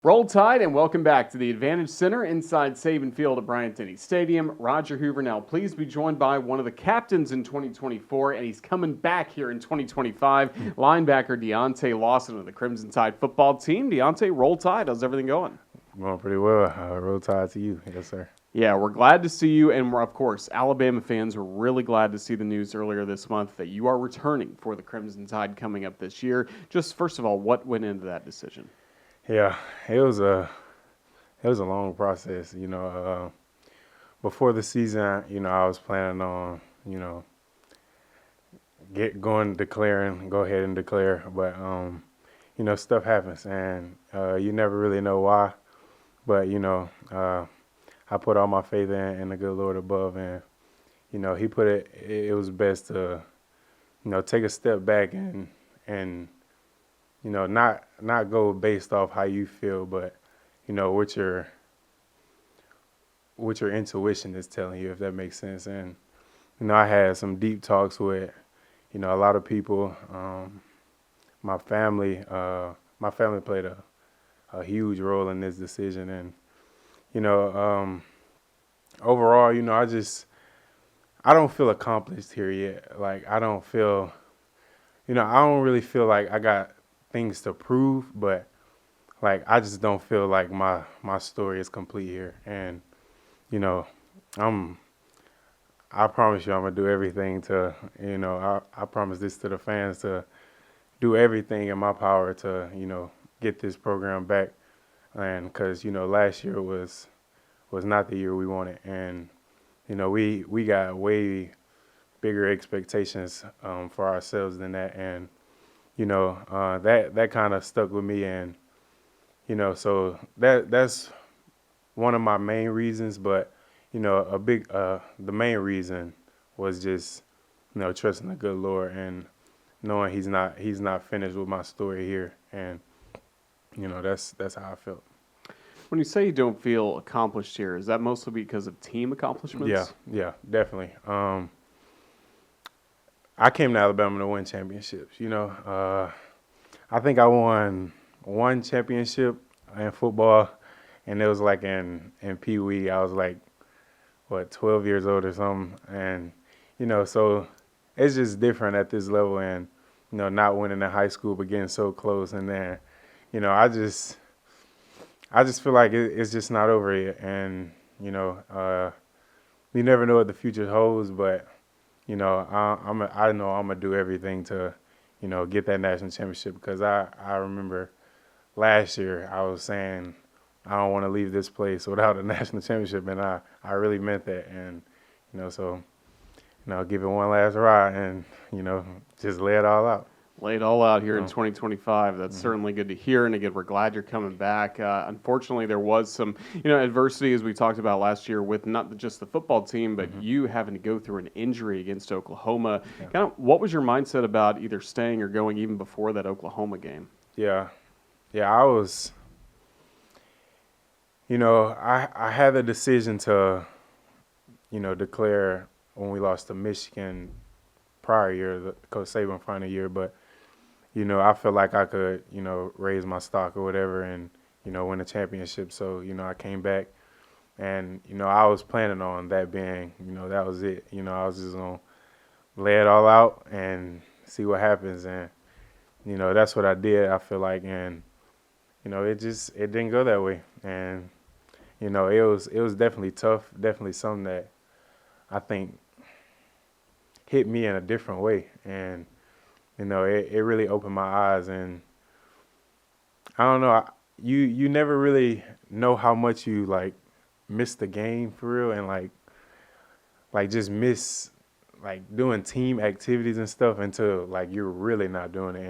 Roll Tide and welcome back to the Advantage Center inside Saban Field at Bryant-Denny Stadium. Roger Hoover now pleased to be joined by one of the captains in 2024, and he's coming back here in 2025, linebacker Deontae Lawson of the Crimson Tide football team. Deontae, Roll Tide, how's everything going? Going pretty well. Roll Tide to you. Yes, sir. Yeah, we're glad to see you, and we're, of course, Alabama fans were really glad to see the news earlier this month that you are returning for the Crimson Tide coming up this year. Just first of all, what went into that decision? Yeah, it was a long process. Before the season, I was planning on, go ahead and declare, but stuff happens, and you never really know why. But I put all my faith in the good Lord above, and He put it. It was best to, take a step back and not go based off how you feel, but what your intuition is telling you, if that makes sense. And I had some deep talks with a lot of people. My family, played a huge role in this decision, and overall, I don't feel accomplished here yet. Like I don't feel, I don't really feel like I got things to prove, but like I just don't feel like my story is complete here. And you know, I'm I promise you I'm gonna do everything to I promise this to the fans to do everything in my power to get this program back. And because last year was not the year we wanted, and we got way bigger expectations for ourselves than that. And that kind of stuck with me. And so that's one of my main reasons. But the main reason was just trusting the good Lord and knowing he's not finished with my story here. And that's how I felt. When you say you don't feel accomplished here, is that mostly because of team accomplishments? Yeah, definitely. I came to Alabama to win championships. I think I won one championship in football, and it was like in Pee Wee. I was like, 12 years old or something, and so it's just different at this level, and not winning in high school but getting so close, and then I just feel like it's just not over yet, and you never know what the future holds, but I know I'm gonna do everything to get that national championship, because I remember last year I was saying I don't want to leave this place without a national championship, and I really meant that. And so give it one last ride and just lay it all out. Lay it all out here in 2025. That's certainly good to hear, and again, we're glad you're coming back. Unfortunately, there was some, adversity as we talked about last year with not just the football team, but you having to go through an injury against Oklahoma. Yeah. Kind of, what was your mindset about either staying or going even before that Oklahoma game? Yeah, I was. I had the decision to, declare when we lost to Michigan prior year, the Coach Saban final year, but I feel like I could, raise my stock or whatever and, win a championship. So, I came back and, I was planning on that being, that was it. I was just going to lay it all out and see what happens. And, that's what I did, I feel like. And, it didn't go that way. And, it was definitely tough, definitely something that I think hit me in a different way. And, it really opened my eyes, and I don't know, you never really know how much you like miss the game for real, and like just miss like doing team activities and stuff until like you're really not doing it.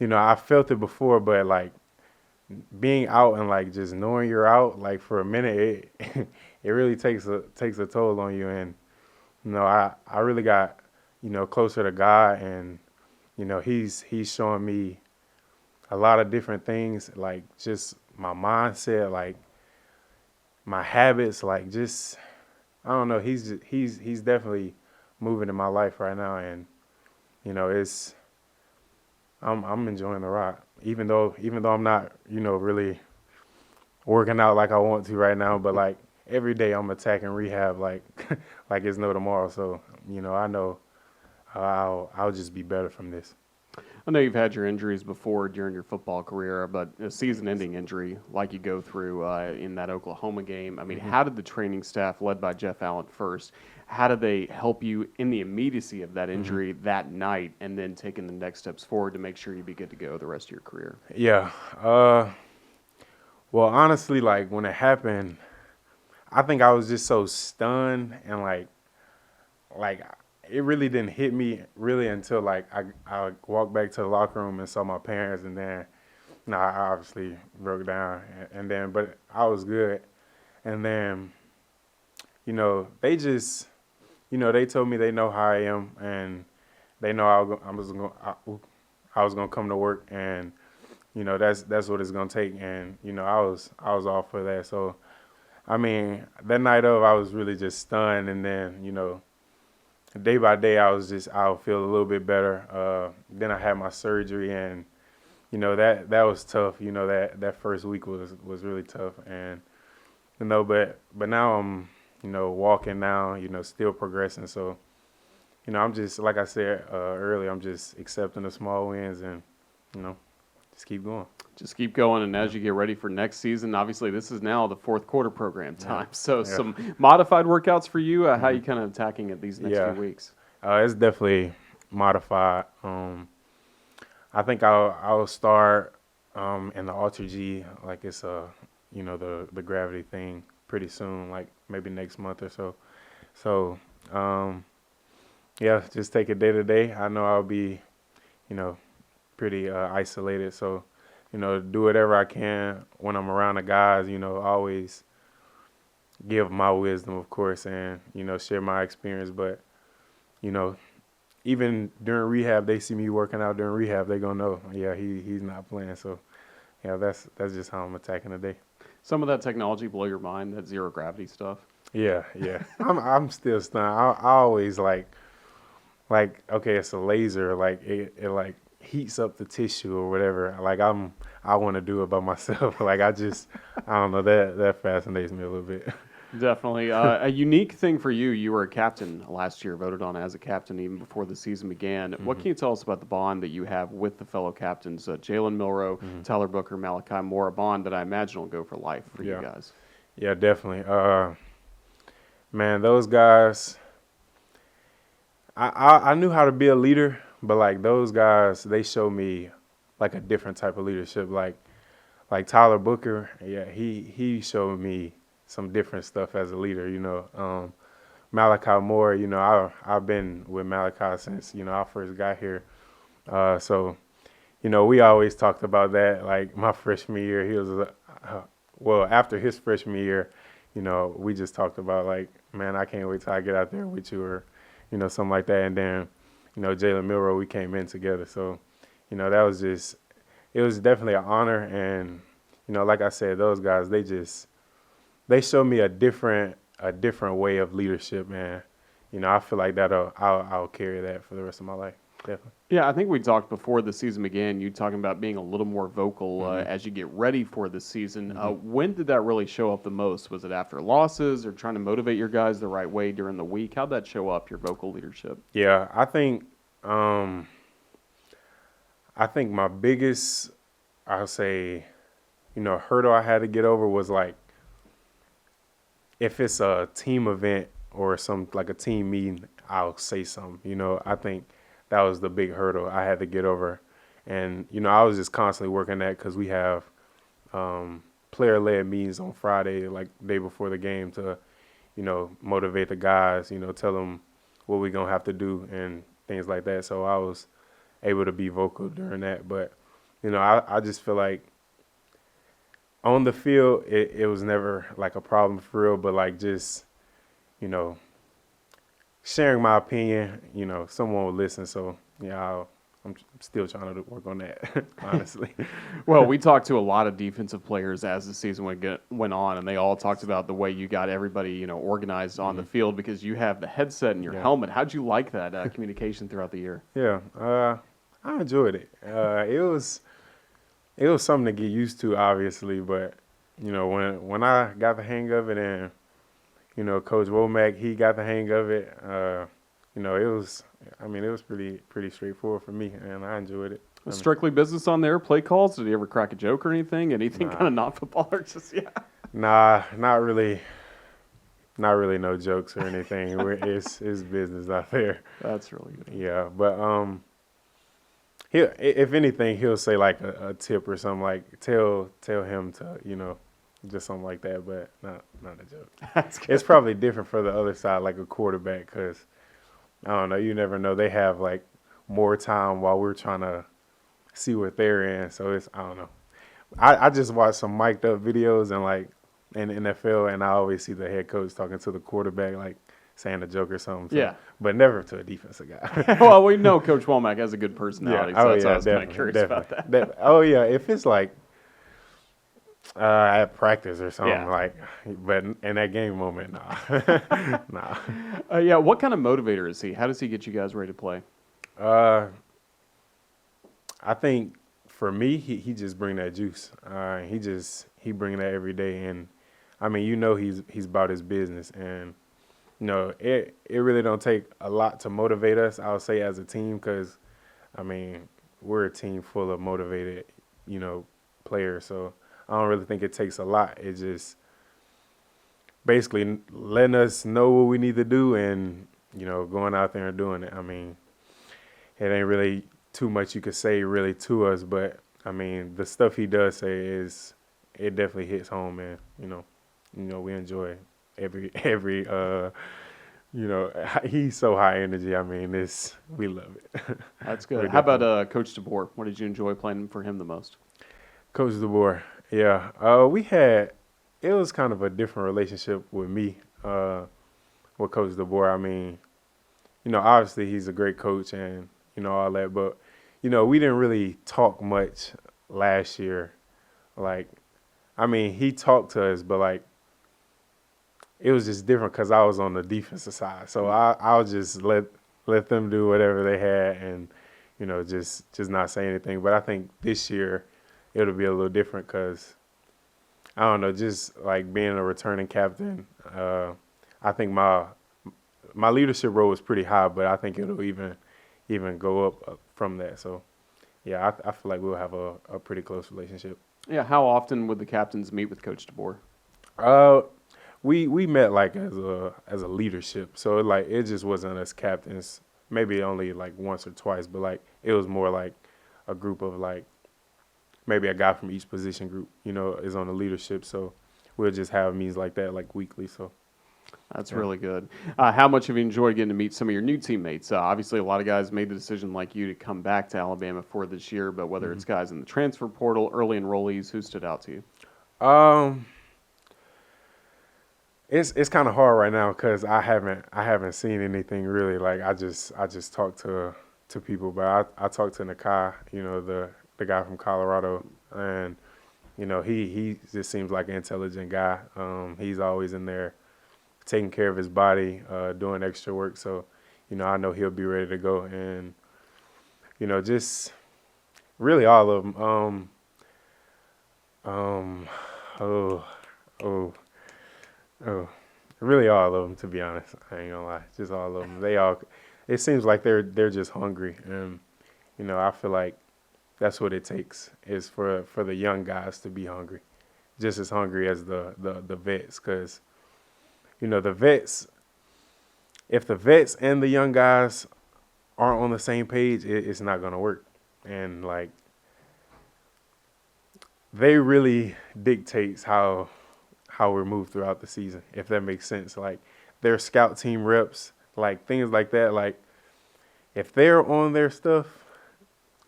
And I felt it before, but like being out and like just knowing you're out like for a minute, it it really takes a toll on you. And I really got closer to God, and he's showing me a lot of different things, like just my mindset, like my habits, like just I don't know. He's definitely moving in my life right now, and it's I'm enjoying the ride, even though I'm not really working out like I want to right now, but like every day I'm attacking rehab like like it's no tomorrow. So I know I'll just be better from this. I know you've had your injuries before during your football career, but a season-ending injury like you go through in that Oklahoma game. I mean, how did the training staff, led by Jeff Allen first, how did they help you in the immediacy of that injury that night, and then taking the next steps forward to make sure you'd be good to go the rest of your career? Yeah. Well, honestly, like when it happened, I think I was just so stunned and like it really didn't hit me really until like I walked back to the locker room and saw my parents, and then I obviously broke down, and then but I was good, and then they just they told me they know how I am, and they know I was gonna come to work, and that's what it's gonna take, and I was all for that. So I mean, that night of I was really just stunned, and then day by day I'll feel a little bit better. Then I had my surgery, and that was tough. That first week was really tough, and but now I'm walking now, still progressing. So I'm just, like I said earlier, I'm just accepting the small wins, and just keep going. Just keep going, and as you get ready for next season, obviously this is now the fourth quarter program time. So some modified workouts for you. How you kind of attacking it these next few weeks? It's definitely modified. I think I'll start in the Ultra G, like it's the gravity thing, pretty soon, like maybe next month or so. So just take it day to day. I know I'll be pretty isolated, so do whatever I can when I'm around the guys. Always give my wisdom, of course, and share my experience. But even during rehab, they see me working out during rehab, they gonna know, he's not playing. So that's just how I'm attacking the day. Some of that technology blow your mind, that zero gravity stuff? Yeah. I'm still stunned. I always like okay, it's a laser, like it like heats up the tissue or whatever. Like I want to do it by myself. Like I don't know, that fascinates me a little bit. Definitely. A unique thing for you, you were a captain last year, voted on as a captain even before the season began. What can you tell us about the bond that you have with the fellow captains, Jalen Milroe, Tyler Booker, Malachi Moore, a bond that I imagine will go for life for you guys? Yeah, definitely. Man, those guys, I knew how to be a leader, but like those guys, they show me like a different type of leadership. Like Tyler Booker, he showed me some different stuff as a leader. Malachi Moore, I've been with Malachi since I first got here. So we always talked about that. Like my freshman year, he was after his freshman year, we just talked about like, man, I can't wait till I get out there with you, or something like that. And then Jalen Milroe, we came in together. So that was it was definitely an honor. And like I said, those guys, they showed me a different way of leadership, man. I feel like I'll carry that for the rest of my life, definitely. Yeah, I think we talked before the season began, you talking about being a little more vocal as you get ready for the season. When did that really show up the most? Was it after losses, or trying to motivate your guys the right way during the week? How'd that show up, your vocal leadership? Yeah, I think my biggest, I'll say, hurdle I had to get over was like, if it's a team event or some like a team meeting, I'll say something. I think that was the big hurdle I had to get over. And, I was just constantly working that, because we have player-led meetings on Friday, like the day before the game, to, motivate the guys, tell them what we're going to have to do and things like that. So I was able to be vocal during that. But, I just feel like on the field, it was never like a problem for real, but like just, sharing my opinion, someone would listen. So, I'm still trying to work on that, honestly. Well, we talked to a lot of defensive players as the season went on, and they all talked about the way you got everybody, organized on the field, because you have the headset in your helmet. How'd you like that communication throughout the year? Yeah, I enjoyed it. It was something to get used to, obviously, but when I got the hang of it, and Coach Womack, he got the hang of it. It was, it was pretty straightforward for me, and I enjoyed it. Strictly business on there, play calls. Did he ever crack a joke or anything? Anything kind of not football or just Nah, not really. Not really no jokes or anything. It's business out there. That's really good. Yeah, but if anything, he'll say like a tip or something, like tell him to, just something like that, but not a joke. That's good. It's probably different for the other side, like a quarterback, because I don't know, you never know. They have like more time while we're trying to see what they're in, so I don't know. I just watched some mic'd up videos and like in the NFL, and I always see the head coach talking to the quarterback, like saying a joke or something. So, Yeah. But never to a defensive guy. Well, we know Coach Womack has a good personality, so that's why I was kind of curious about that. Oh, yeah. If it's like at practice or something, Yeah. but in that game moment, nah. Nah. Yeah, what kind of motivator is he? How does he get you guys ready to play? I think for me, he just bring that juice. He bring that every day, and he's about his business, and it really don't take a lot to motivate us, I would say, as a team, because we're a team full of motivated players, so I don't really think it takes a lot. It's just basically letting us know what we need to do, and going out there and doing it. It ain't really too much you could say really to us, but the stuff he does say it definitely hits home, and we enjoy every he's so high energy. We love it. That's good. How about Coach DeBoer? What did you enjoy playing for him the most? Coach DeBoer, yeah. It was kind of a different relationship with me with Coach DeBoer. Obviously he's a great coach and all that, but we didn't really talk much last year. He talked to us, but it was just different because I was on the defensive side. So I'll just let them do whatever they had and, just not say anything. But I think this year it'll be a little different because, I don't know, just like being a returning captain, I think my leadership role is pretty high, but I think it'll even go up from that. So, yeah, I feel like we'll have a pretty close relationship. Yeah, how often would the captains meet with Coach DeBoer? We met as a leadership, so it just wasn't us captains. Maybe only once or twice, but it was more like a group of maybe a guy from each position group, is on the leadership. So we'll just have meetings like that weekly. So that's really good. How much have you enjoyed getting to meet some of your new teammates? Obviously, a lot of guys made the decision like you to come back to Alabama for this year, but whether it's guys in the transfer portal, early enrollees, who stood out to you? It's kind of hard right now because I haven't seen anything really. I just talked to people, but I talked to Nakai, the guy from Colorado, and he just seems like an intelligent guy. He's always in there taking care of his body, doing extra work. So, I know he'll be ready to go, and just really all of them. Really all of them, to be honest. I ain't gonna lie, just all of them. It seems like they're just hungry, and I feel like that's what it takes is for the young guys to be hungry, just as hungry as the vets, because the vets. If the vets and the young guys aren't on the same page, it's not gonna work, and they really dictates how we move throughout the season, if that makes sense. Their scout team reps, things like that. If they're on their stuff,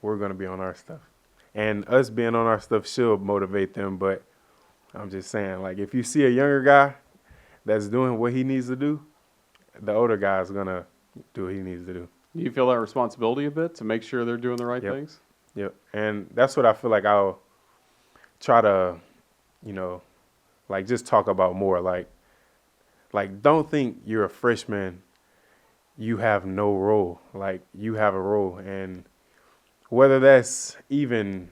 we're going to be on our stuff. And us being on our stuff should motivate them. But I'm just saying, if you see a younger guy that's doing what he needs to do, the older guy is going to do what he needs to do. Do you feel that responsibility a bit to make sure they're doing the right things? Yep. And that's what I feel like I'll try to, just talk about more. Don't think you're a freshman, you have no role. You have a role. And whether that's even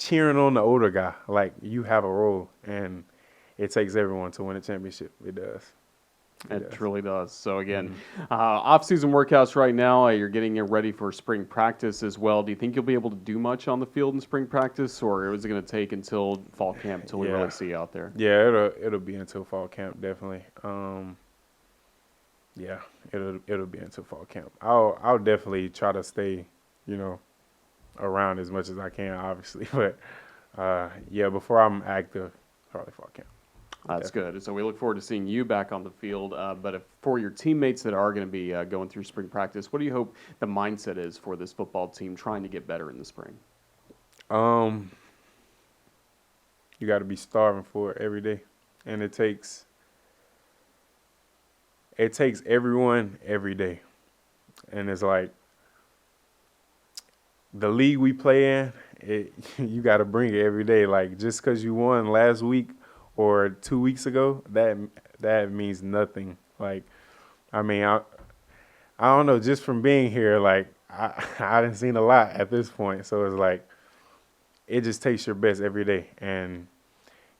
cheering on the older guy. Like, you have a role, and it takes everyone to win a championship. It does. It truly does. So again, off-season workouts right now. You're getting ready for spring practice as well. Do you think you'll be able to do much on the field in spring practice, or is it going to take until fall camp until we really see you out there? Yeah, it'll be until fall camp, definitely. Yeah, it'll be until fall camp. I'll definitely try to stay, around as much as I can, obviously. But yeah, before I'm active, probably fall camp. That's good. So we look forward to seeing you back on the field. But for your teammates that are going to be going through spring practice, what do you hope the mindset is for this football team trying to get better in the spring? You got to be starving for it every day, and it takes everyone every day. And it's like the league we play in, you got to bring it every day. Like, just because you won last week or 2 weeks ago, that means nothing. Like, I mean, I don't know, just from being here, like, I didn't seen a lot at this point. So it's like, it just takes your best every day. And,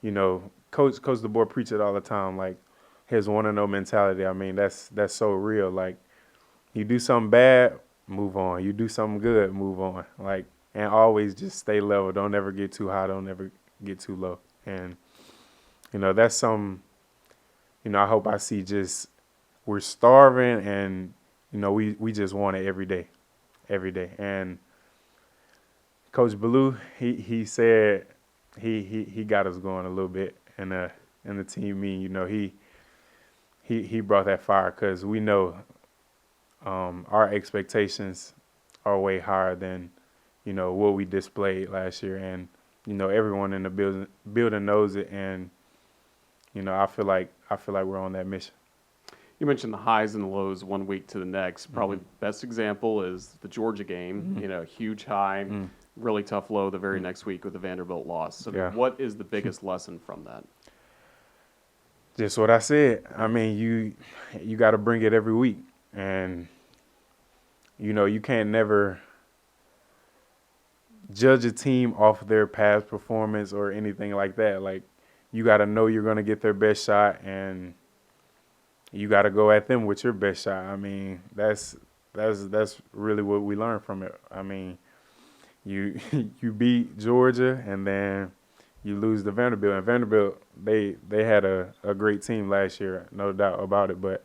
Coach DeBoer preach it all the time, like, his 1-0 mentality. I mean, that's so real. Like, you do something bad, move on. You do something good, move on. Like, and always just stay level. Don't ever get too high. Don't ever get too low. And, that's some, I hope I see just, we're starving and, we just want it every day. And Coach Ballou, he said he got us going a little bit in the team meeting. He brought that fire because we know our expectations are way higher than, what we displayed last year. And, everyone in the building knows it. And, I feel like we're on that mission. You mentioned the highs and the lows 1 week to the next. Probably the best example is the Georgia game. Huge high, really tough low the very next week with the Vanderbilt loss. So what is the biggest lesson from that? Just what I said. I mean, you got to bring it every week. And, you can't never judge a team off their past performance or anything like that. Like, you got to know you're going to get their best shot, and you got to go at them with your best shot. I mean, that's really what we learned from it. I mean, you beat Georgia, and then you lose to Vanderbilt. And Vanderbilt, they had a great team last year, no doubt about it. But,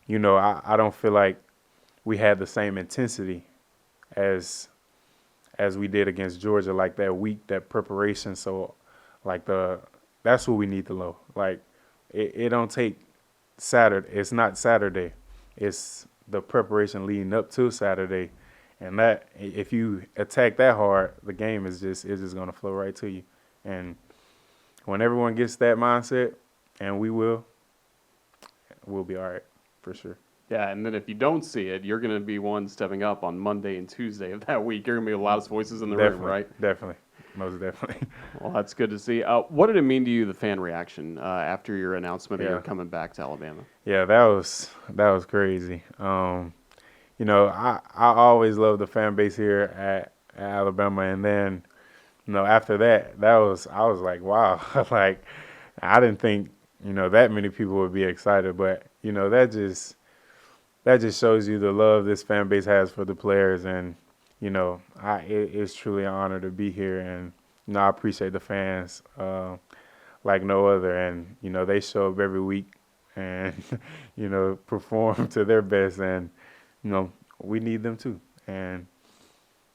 I don't feel like we had the same intensity as we did against Georgia, like that week, that preparation. So, like, that's what we need to know. Like, it don't take Saturday. It's not Saturday. It's the preparation leading up to Saturday. And that, if you attack that hard, the game is just going to flow right to you. And when everyone gets that mindset, and we'll be all right, for sure. Yeah, and then if you don't see it, you're going to be one stepping up on Monday and Tuesday of that week. You're going to be the loudest voices in the room, right? Definitely. Most definitely. Well, that's good to see. What did it mean to you, the fan reaction, after your announcement that you're coming back to Alabama? Yeah, that was crazy. I always loved the fan base here at Alabama, and then, after that, I was like, wow, like, I didn't think, that many people would be excited, but, that just shows you the love this fan base has for the players. And, it's truly an honor to be here. And, I appreciate the fans like no other. And, they show up every week and, perform to their best. And, we need them too. And,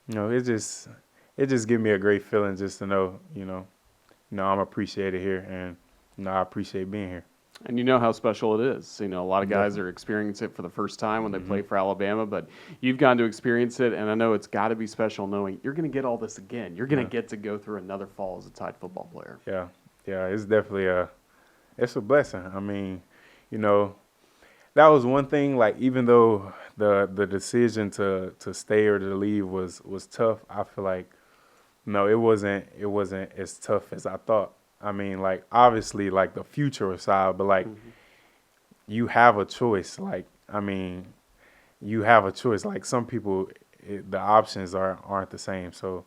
it just gives me a great feeling just to know, I'm appreciated here. And, I appreciate being here. And you know how special it is. A lot of guys are experiencing it for the first time when they play for Alabama, but you've gotten to experience it, and I know it's got to be special knowing you're going to get all this again. You're going to get to go through another fall as a Tide football player. Yeah, it's definitely it's a blessing. I mean, that was one thing, like, even though the decision to stay or to leave was tough, I feel like, it wasn't as tough as I thought. I mean, like, obviously, like, the future aside, but, like, you have a choice. Like, I mean, you have a choice. Like, some people, the options aren't the same. So,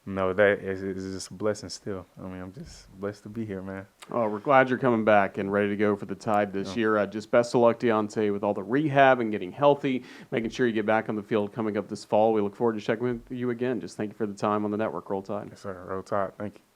No, that is just a blessing still. I mean, I'm just blessed to be here, man. Oh, we're glad you're coming back and ready to go for the Tide this year. Just best of luck, Deontae, with all the rehab and getting healthy, making sure you get back on the field coming up this fall. We look forward to checking with you again. Just thank you for the time on the network. Roll Tide. Yes, sir. Roll Tide. Thank you.